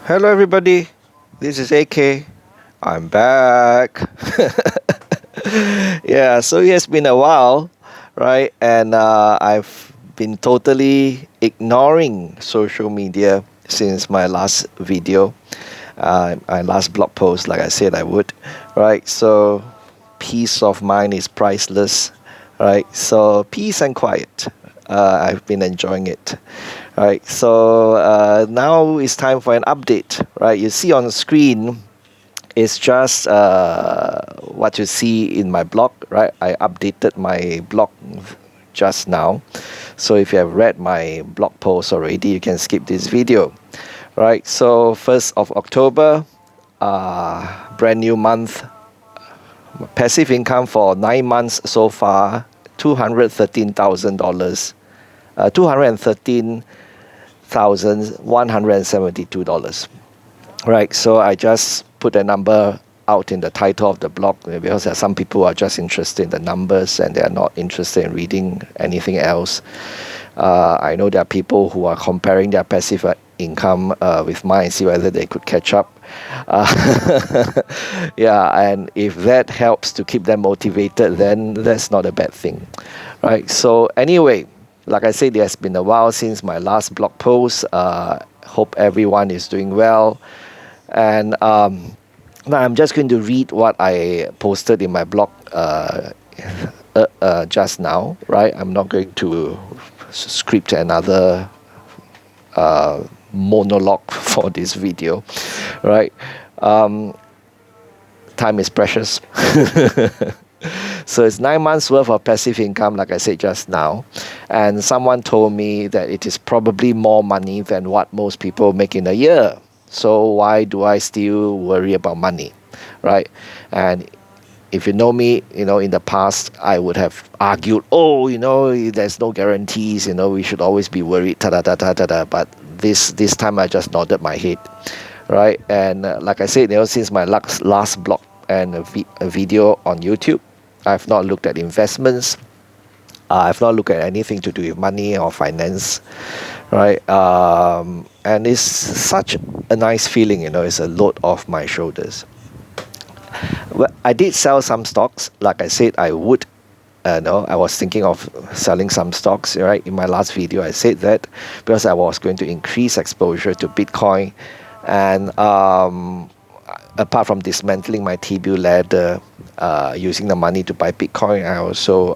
Hello, everybody. This is AK. I'm back. Yeah, so it has been a while, right? And I've been totally ignoring social media since my last video, my last blog post, like I said I would, right? So, peace of mind is priceless, right? So, peace and quiet. I've been enjoying it. Right, so now it's time for an update. Right, you see on the screen, it's just what you see in my blog. Right, I updated my blog just now. So if you have read my blog post already, you can skip this video. Right, so 1st of October, brand new month. Passive income for 9 months so far, $213,000. $213,172. Right, so I just put a number out in the title of the blog because there are some people who are just interested in the numbers and they are not interested in reading anything else. I know there are people who are comparing their passive income with mine, see whether they could catch up. Yeah, and if that helps to keep them motivated, then that's not a bad thing. Right, so anyway, like I said, it has been a while since my last blog post. Hope everyone is doing well. And now I'm just going to read what I posted in my blog just now, right? I'm not going to script another monologue for this video, right? Time is precious. So it's 9 months worth of passive income, like I said just now. And someone told me that it is probably more money than what most people make in a year. So why do I still worry about money, right? And if you know me, in the past, I would have argued, there's no guarantees, we should always be worried, ta-da-da-da-da-da. But this time I just nodded my head, right? And like I said, since my last blog and a video on YouTube, I've not looked at investments. I've not looked at anything to do with money or finance, right? And it's such a nice feeling, it's a load off my shoulders. Well, I did sell some stocks. Like I said, I would. I was thinking of selling some stocks, right? In my last video, I said that because I was going to increase exposure to Bitcoin. And apart from dismantling my T-bill ladder, using the money to buy Bitcoin, I also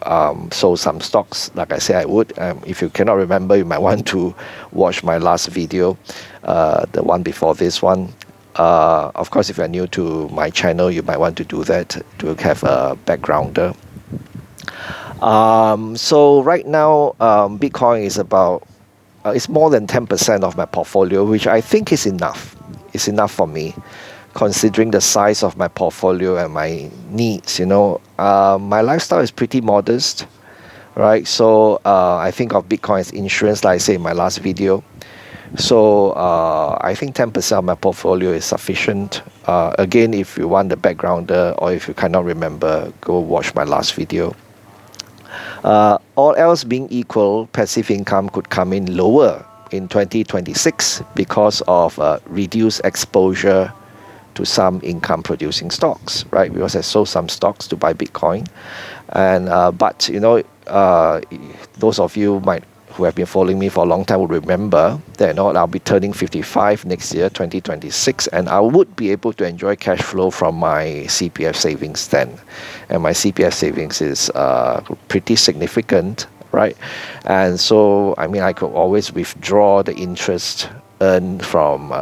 sold some stocks, like I said I would. If you cannot remember, you might want to watch my last video, the one before this one. Of course, if you're new to my channel, you might want to do that to have a backgrounder. So right now, Bitcoin is about, it's more than 10% of my portfolio, which I think is enough. It's enough for me, considering the size of my portfolio and my needs. My lifestyle is pretty modest, right? So I think of Bitcoin as insurance, like I said in my last video. So I think 10% of my portfolio is sufficient. Again, if you want the backgrounder or if you cannot remember, go watch my last video. All else being equal, passive income could come in lower in 2026 because of reduced exposure to some income producing stocks, right? Because I sold some stocks to buy Bitcoin. And but those of you who have been following me for a long time will remember that I'll be turning 55 next year, 2026, and I would be able to enjoy cash flow from my CPF savings then. And my CPF savings is pretty significant, right? And so, I could always withdraw the interest earned from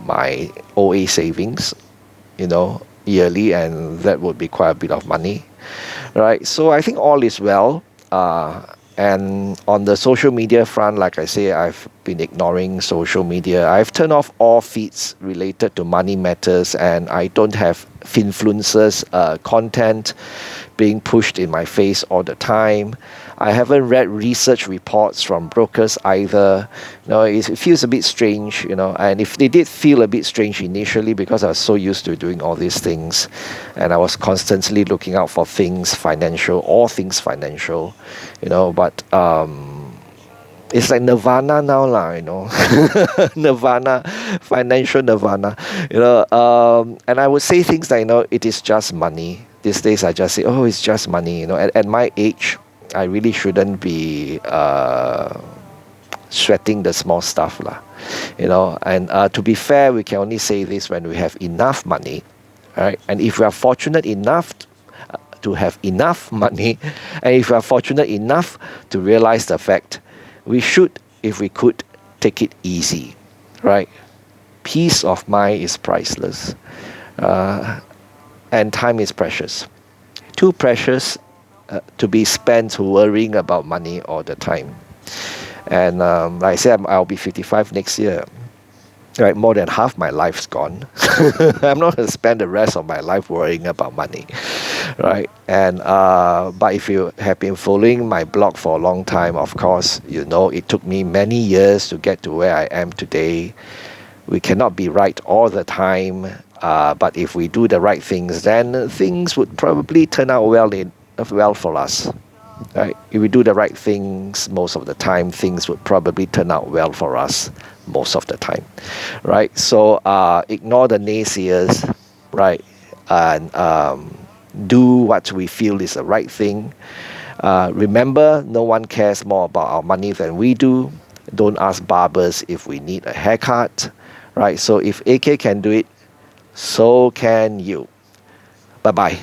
my OA savings, yearly, and that would be quite a bit of money, right? So I think all is well. And on the social media front, like I say, I've been ignoring social media. I've turned off all feeds related to money matters, and I don't have influencers content being pushed in my face all the time. I haven't read research reports from brokers either. It feels a bit strange, and if they did feel a bit strange initially because I was so used to doing all these things and I was constantly looking out for things financial, but It's like nirvana now lah, nirvana, financial nirvana, and I would say things like, it is just money. These days I just say, oh, it's just money. At my age, I really shouldn't be sweating the small stuff lah, and to be fair, we can only say this when we have enough money, right? And if we are fortunate enough to have enough money, and if we are fortunate enough to realize the fact, we should, if we could, take it easy, right? Peace of mind is priceless, and time is precious. Too precious to be spent worrying about money all the time. And like I said, I'll be 55 next year. Right, more than half my life's gone. I'm not going to spend the rest of my life worrying about money, right? And but if you have been following my blog for a long time, of course, it took me many years to get to where I am today. We cannot be right all the time, but if we do the right things, then things would probably turn out well for us. Right? If we do the right things most of the time, things would probably turn out well for us most of the time, right? So ignore the naysayers, right? And do what we feel is the right thing. Remember, no one cares more about our money than we do. Don't ask barbers if we need a haircut, right? So if AK can do it, so can you. Bye-bye.